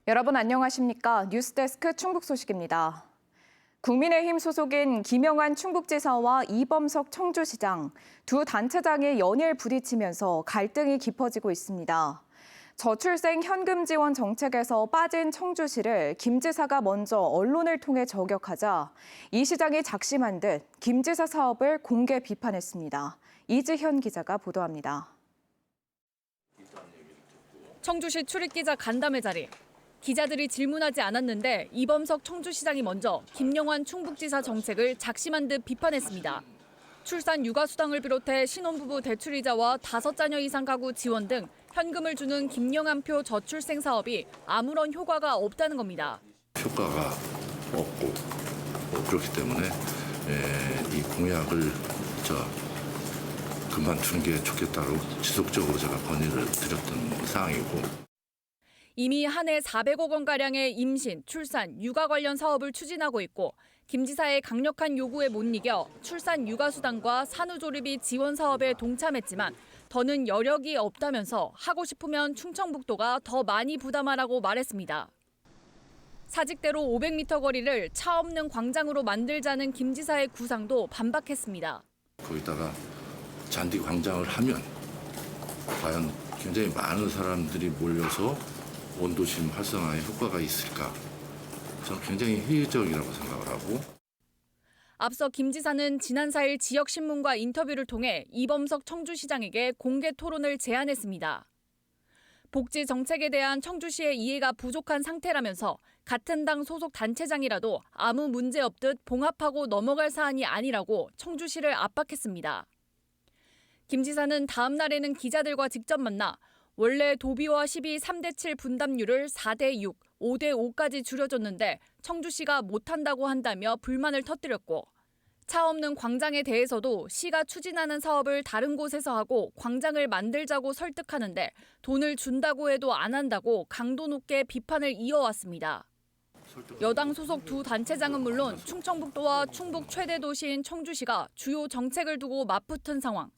여러분 안녕하십니까? 뉴스데스크 충북 소식입니다. 국민의힘 소속인 김영환 충북지사와 이범석 청주시장, 두 단체장이 연일 부딪히면서 갈등이 깊어지고 있습니다. 저출생 현금 지원 정책에서 빠진 청주시를 김 지사가 먼저 언론을 통해 저격하자 이 시장이 작심한 듯 김 지사 사업을 공개 비판했습니다. 이지현 기자가 보도합니다. 청주시 출입기자 간담회 자리. 기자들이 질문하지 않았는데 이범석 청주시장이 먼저 김영환 충북지사 정책을 작심한 듯 비판했습니다. 출산 육아수당을 비롯해 신혼부부 대출이자와 5자녀 이상 가구 지원 등 현금을 주는 김영환표 저출생 사업이 아무런 효과가 없다는 겁니다. 효과가 없고 그렇기 때문에 이 공약을 그만두는 게 좋겠다고 지속적으로 제가 건의를 드렸던 사항이고. 이미 한 해 400억 원가량의 임신, 출산, 육아 관련 사업을 추진하고 있고 김 지사의 강력한 요구에 못 이겨 출산 육아수당과 산후조리비 지원 사업에 동참했지만 더는 여력이 없다면서 하고 싶으면 충청북도가 더 많이 부담하라고 말했습니다. 사직대로 500m 거리를 차 없는 광장으로 만들자는 김 지사의 구상도 반박했습니다. 거기다가 잔디 광장을 하면 과연 굉장히 많은 사람들이 몰려서 원도심 활성화에 효과가 있을까? 저는 굉장히 회의적이라고 생각을 하고. 앞서 김 지사는 지난 4일 지역신문과 인터뷰를 통해 이범석 청주시장에게 공개 토론을 제안했습니다. 복지 정책에 대한 청주시의 이해가 부족한 상태라면서 같은 당 소속 단체장이라도 아무 문제 없듯 봉합하고 넘어갈 사안이 아니라고 청주시를 압박했습니다. 김 지사는 다음 날에는 기자들과 직접 만나 원래 도비와 시비 3대7 분담률을 4대6, 5대5까지 줄여줬는데 청주시가 못한다고 한다며 불만을 터뜨렸고 차 없는 광장에 대해서도 시가 추진하는 사업을 다른 곳에서 하고 광장을 만들자고 설득하는데 돈을 준다고 해도 안 한다고 강도 높게 비판을 이어왔습니다. 여당 소속 두 단체장은 물론 충청북도와 충북 최대 도시인 청주시가 주요 정책을 두고 맞붙은 상황.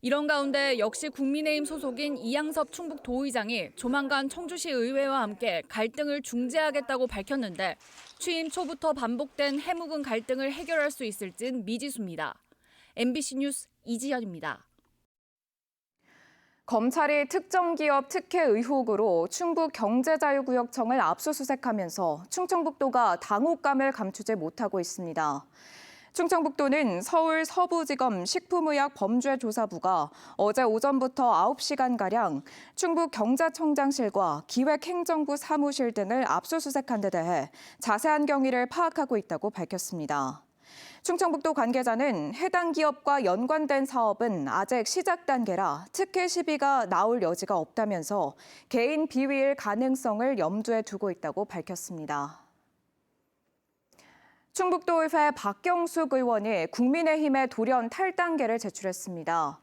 이런 가운데 역시 국민의힘 소속인 이양섭 충북도의장이 조만간 청주시 의회와 함께 갈등을 중재하겠다고 밝혔는데 취임 초부터 반복된 해묵은 갈등을 해결할 수 있을진 미지수입니다. MBC 뉴스 이지현입니다. 검찰이 특정 기업 특혜 의혹으로 충북 경제자유구역청을 압수수색하면서 충청북도가 당혹감을 감추지 못하고 있습니다. 충청북도는 서울 서부지검 식품의약범죄조사부가 어제 오전부터 9시간가량 충북경제청장실과 기획행정부 사무실 등을 압수수색한 데 대해 자세한 경위를 파악하고 있다고 밝혔습니다. 충청북도 관계자는 해당 기업과 연관된 사업은 아직 시작 단계라 특혜 시비가 나올 여지가 없다면서 개인 비위일 가능성을 염두에 두고 있다고 밝혔습니다. 충북도의회 박경숙 의원이 국민의힘에 돌연 탈당계를 제출했습니다.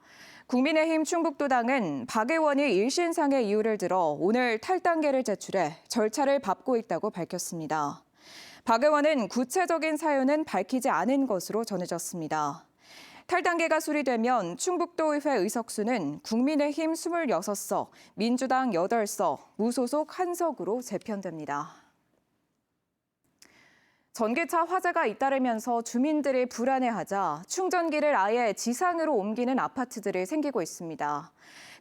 국민의힘 충북도당은 박 의원이 1신상의 이유를 들어 오늘 탈당계를 제출해 절차를 밟고 있다고 밝혔습니다. 박 의원은 구체적인 사유는 밝히지 않은 것으로 전해졌습니다. 탈당계가 수리되면 충북도의회 의석수는 국민의힘 26석, 민주당 8석, 무소속 1석으로 재편됩니다. 전기차 화재가 잇따르면서 주민들이 불안해하자 충전기를 아예 지상으로 옮기는 아파트들이 생기고 있습니다.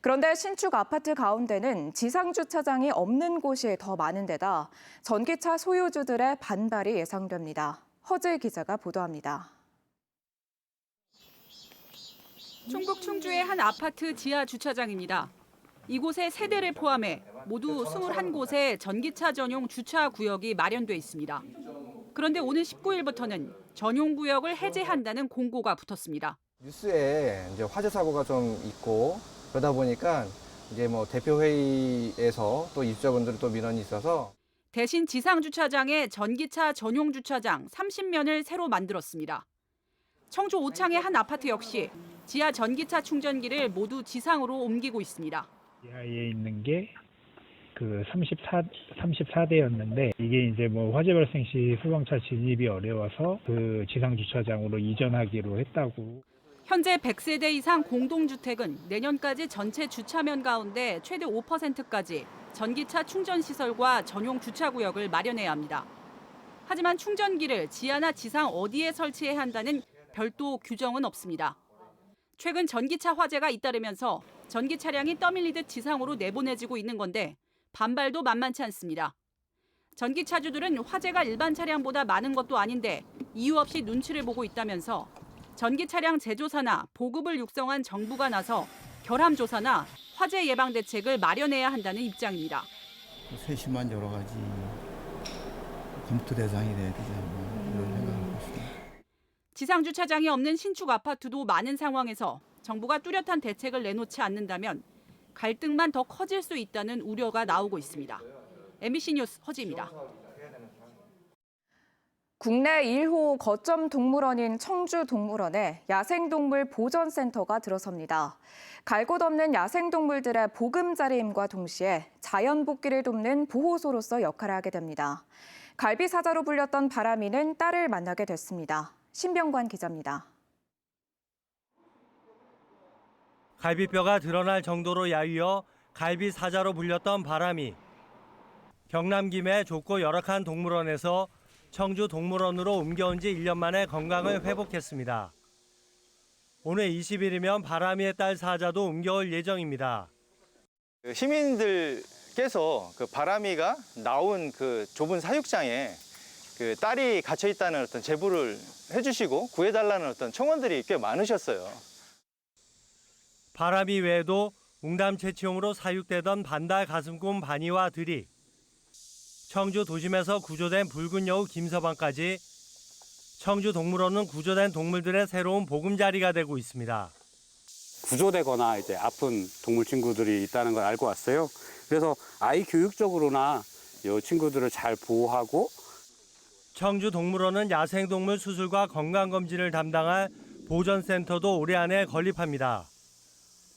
그런데 신축 아파트 가운데는 지상 주차장이 없는 곳이 더 많은 데다 전기차 소유주들의 반발이 예상됩니다. 허재 기자가 보도합니다. 충북 충주의 한 아파트 지하 주차장입니다. 이곳에 세대를 포함해 모두 21곳의 전기차 전용 주차 구역이 마련돼 있습니다. 그런데 오늘 19일부터는 전용 구역을 해제한다는 공고가 붙었습니다. 뉴스에 이제 화재 사고가 좀 있고 그러다 보니까 이제 대표 회의에서 또 입주자분들이 또 민원이 있어서 대신 지상 주차장에 전기차 전용 주차장 30면을 새로 만들었습니다. 청주 오창의 한 아파트 역시 지하 전기차 충전기를 모두 지상으로 옮기고 있습니다. 지하에 있는 게 그 34대였는데 이게 이제 화재 발생 시 소방차 진입이 어려워서 그 지상 주차장으로 이전하기로 했다고. 현재 100세대 이상 공동주택은 내년까지 전체 주차면 가운데 최대 5%까지 전기차 충전시설과 전용 주차구역을 마련해야 합니다. 하지만 충전기를 지하나 지상 어디에 설치해야 한다는 별도 규정은 없습니다. 최근 전기차 화재가 잇따르면서 전기 차량이 떠밀리듯 지상으로 내보내지고 있는 건데 반발도 만만치 않습니다. 전기차주들은 화재가 일반 차량보다 많은 것도 아닌데 이유 없이 눈치를 보고 있다면서 전기 차량 제조사나 보급을 육성한 정부가 나서 결함 조사나 화재 예방 대책을 마련해야 한다는 입장입니다. 세심한 여러 가지 검토 대상이 돼야 되지 않나 이런 생각을 했습니다. 지상 주차장이 없는 신축 아파트도 많은 상황에서 정부가 뚜렷한 대책을 내놓지 않는다면 갈등만 더 커질 수 있다는 우려가 나오고 있습니다. MBC 뉴스 허지입니다. 국내 1호 거점 동물원인 청주동물원에 야생동물 보전센터가 들어섭니다. 갈 곳 없는 야생동물들의 보금자리임과 동시에 자연 복귀를 돕는 보호소로서 역할을 하게 됩니다. 갈비사자로 불렸던 바람이는 딸을 만나게 됐습니다. 신병관 기자입니다. 갈비뼈가 드러날 정도로 야위어 갈비사자로 불렸던 바람이 경남 김해 좁고 열악한 동물원에서 청주 동물원으로 옮겨온 지 1년 만에 건강을 회복했습니다. 오늘 20일이면 바람이의 딸 사자도 옮겨올 예정입니다. 시민들께서 그 바람이가 나온 그 좁은 사육장에 그 딸이 갇혀 있다는 어떤 제보를 해주시고 구해달라는 어떤 청원들이 꽤 많으셨어요. 바람이 외에도 웅담 채취용으로 사육되던 반달 가슴곰 바니와 들이, 청주 도심에서 구조된 붉은 여우 김서방까지 청주 동물원은 구조된 동물들의 새로운 보금자리가 되고 있습니다. 구조되거나 이제 아픈 동물 친구들이 있다는 걸 알고 왔어요. 그래서 아이 교육적으로나 이 친구들을 잘 보호하고 청주 동물원은 야생동물 수술과 건강검진을 담당할 보전센터도 올해 안에 건립합니다.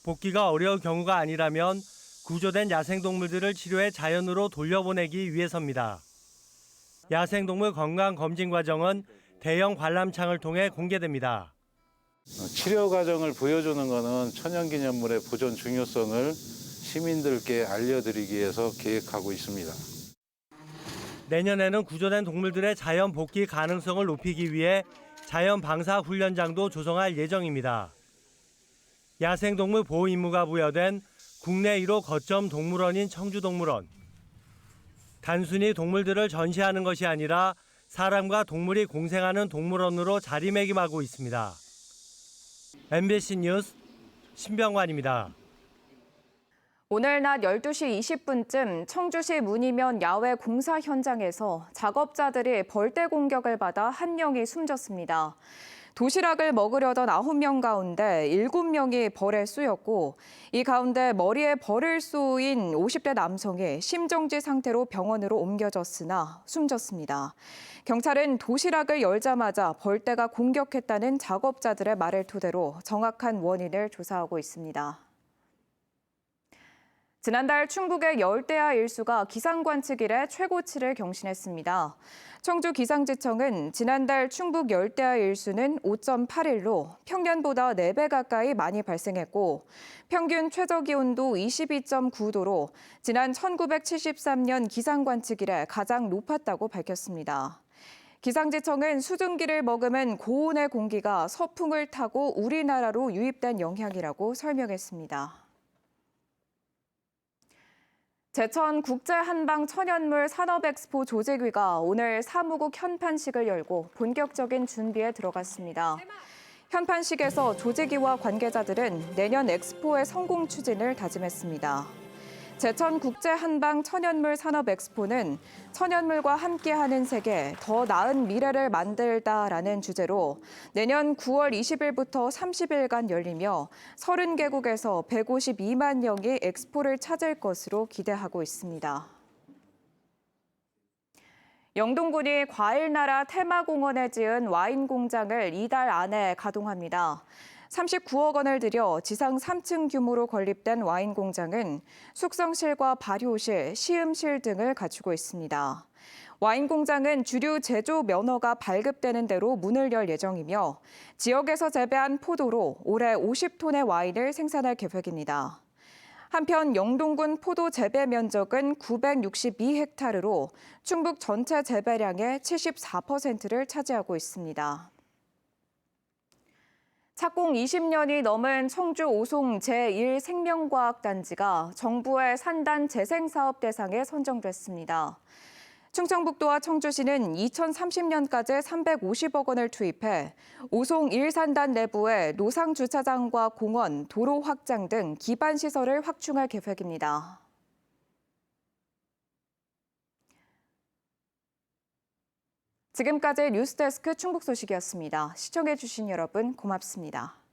복귀가 어려울 경우가 아니라면 구조된 야생동물들을 치료해 자연으로 돌려보내기 위해서입니다. 야생동물 건강검진 과정은 대형 관람창을 통해 공개됩니다. 치료 과정을 보여주는 것은 천연기념물의 보존 중요성을 시민들께 알려드리기 위해서 계획하고 있습니다. 내년에는 구조된 동물들의 자연 복귀 가능성을 높이기 위해 자연 방사 훈련장도 조성할 예정입니다. 야생동물 보호 임무가 부여된 국내 1호 거점 동물원인 청주동물원. 단순히 동물들을 전시하는 것이 아니라 사람과 동물이 공생하는 동물원으로 자리매김하고 있습니다. MBC 뉴스 신병관입니다. 오늘 낮 12시 20분쯤 청주시 문이면 야외 공사 현장에서 작업자들이 벌떼 공격을 받아 1명이 숨졌습니다. 도시락을 먹으려던 9명 가운데 7명이 벌에 쑤였고 이 가운데 머리에 벌을 쏘인 50대 남성이 심정지 상태로 병원으로 옮겨졌으나 숨졌습니다. 경찰은 도시락을 열자마자 벌떼가 공격했다는 작업자들의 말을 토대로 정확한 원인을 조사하고 있습니다. 지난달 충북의 열대야 일수가 기상관측 이래 최고치를 경신했습니다. 청주기상지청은 지난달 충북 열대야 일수는 5.81로 평년보다 4배 가까이 많이 발생했고 평균 최저기온도 22.9도로 지난 1973년 기상관측 이래 가장 높았다고 밝혔습니다. 기상지청은 수증기를 머금은 고온의 공기가 서풍을 타고 우리나라로 유입된 영향이라고 설명했습니다. 제천 국제한방천연물 산업엑스포 조직위가 오늘 사무국 현판식을 열고 본격적인 준비에 들어갔습니다. 현판식에서 조직위와 관계자들은 내년 엑스포의 성공 추진을 다짐했습니다. 제천 국제한방천연물 산업엑스포는 천연물과 함께하는 세계, 더 나은 미래를 만들다라는 주제로 내년 9월 20일부터 30일간 열리며 30개국에서 152만 명이 엑스포를 찾을 것으로 기대하고 있습니다. 영동군이 과일나라 테마공원에 지은 와인 공장을 이달 안에 가동합니다. 39억 원을 들여 지상 3층 규모로 건립된 와인 공장은 숙성실과 발효실, 시음실 등을 갖추고 있습니다. 와인 공장은 주류 제조 면허가 발급되는 대로 문을 열 예정이며 지역에서 재배한 포도로 올해 50톤의 와인을 생산할 계획입니다. 한편 영동군 포도 재배 면적은 962헥타르로 충북 전체 재배량의 74%를 차지하고 있습니다. 착공 20년이 넘은 청주 오송 제1생명과학단지가 정부의 산단 재생사업 대상에 선정됐습니다. 충청북도와 청주시는 2030년까지 350억 원을 투입해 오송 1산단 내부의 노상주차장과 공원, 도로 확장 등 기반시설을 확충할 계획입니다. 지금까지 뉴스데스크 충북 소식이었습니다. 시청해주신 여러분 고맙습니다.